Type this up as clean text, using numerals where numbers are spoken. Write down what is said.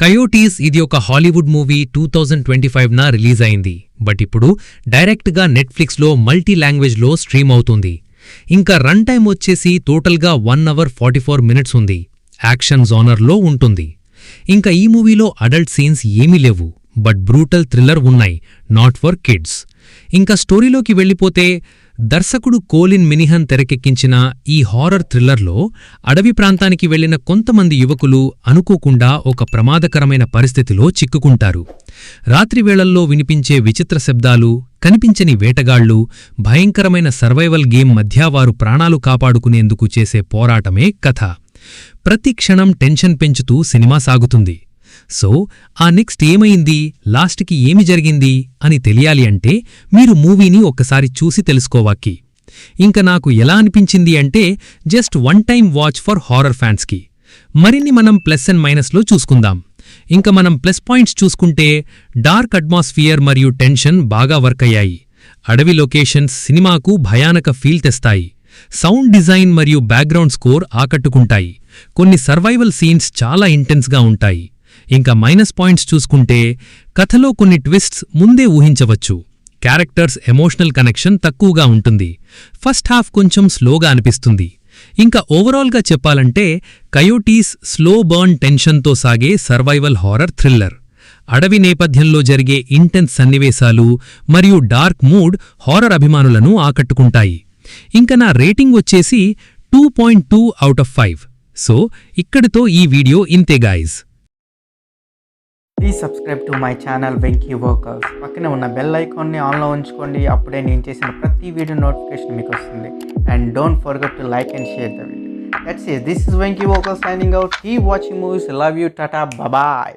కయోటీస్ ఇది ఒక Hollywood movie 2025న release అయింది. బట్ ఇప్పుడు డైరెక్ట్గా నెట్ఫ్లిక్స్లో మల్టీ లాంగ్వేజ్లో స్ట్రీమ్ అవుతుంది. ఇంకా రన్ టైం వచ్చేసి టోటల్గా 1 అవర్ 44 మినిట్స్ ఉంది. యాక్షన్ జోనర్లో ఉంటుంది. ఇంకా ఈ మూవీలో అడల్ట్ సీన్స్ ఏమీ లేవు, బట్ బ్రూటల్ థ్రిల్లర్ ఉన్నాయి, నాట్ ఫర్ కిడ్స్. ఇంకా స్టోరీలోకి వెళ్ళిపోతే దర్శకుడు కోలిన్ మినిహన్ తెరకెక్కించిన ఈ హారర్ థ్రిల్లర్లో అడవి ప్రాంతానికి వెళ్లిన కొంతమంది యువకులు అనుకోకుండా ఒక ప్రమాదకరమైన పరిస్థితిలో చిక్కుకుంటారు. రాత్రివేళల్లో వినిపించే విచిత్ర శబ్దాలు, కనిపించని వేటగాళ్లు, భయంకరమైన సర్వైవల్ గేమ్ మధ్య వారు ప్రాణాలు కాపాడుకునేందుకు చేసే పోరాటమే కథ. ప్రతి క్షణం టెన్షన్ పెంచుతూ సినిమా సాగుతుంది. సో ఆ నెక్స్ట్ ఏమైంది, లాస్ట్కి ఏమి జరిగింది అని తెలియాలి అంటే మీరు మూవీని ఒక్కసారి చూసి తెలుసుకోవాకి. ఇంక నాకు ఎలా అనిపించింది అంటే just one time watch for horror ఫ్యాన్స్కి. మరిన్ని మనం ప్లస్ అండ్ మైనస్లో చూసుకుందాం. ఇంక మనం ప్లస్ పాయింట్స్ చూసుకుంటే డార్క్ అట్మాస్ఫియర్ మరియు టెన్షన్ బాగా వర్క్ అయ్యాయి. అడవి లొకేషన్స్ సినిమాకు భయానక ఫీల్ తెస్తాయి. సౌండ్ డిజైన్ మరియు బ్యాక్గ్రౌండ్ స్కోర్ ఆకట్టుకుంటాయి. కొన్ని సర్వైవల్ సీన్స్ చాలా ఇంటెన్స్గా ఉంటాయి. ఇంకా మైనస్ పాయింట్స్ చూసుకుంటే కథలో కొన్ని ట్విస్ట్స్ ముందే ఊహించవచ్చు. క్యారెక్టర్స్ ఎమోషనల్ కనెక్షన్ తక్కువగా ఉంటుంది. ఫస్ట్ హాఫ్ కొంచెం స్లోగా అనిపిస్తుంది. ఇంకా ఓవరాల్గా చెప్పాలంటే కయోటీస్ స్లో బర్న్ టెన్షన్తో సాగే సర్వైవల్ హారర్ థ్రిల్లర్. అడవి నేపథ్యంలో జరిగే ఇంటెన్స్ సన్నివేశాలు మరియు డార్క్ మూడ్ హారర్ అభిమానులను ఆకట్టుకుంటాయి. ఇంకా నా రేటింగ్ వచ్చేసి 2.2 అవుట్ ఆఫ్ 5. సో ఇక్కడితో ఈ వీడియో ఇంతే guys. Please subscribe to my channel Venky workers. పక్కనే ఉన్న బెల్ ఐకాన్ని ఆన్లో ఉంచుకోండి. అప్పుడే నేను చేసిన ప్రతి వీడియో నోటిఫికేషన్ మీకు వస్తుంది. And don't forget to like and share the video. That's it. This is Venky workers signing out. Keep watching movies. Love you. Tata. Bye.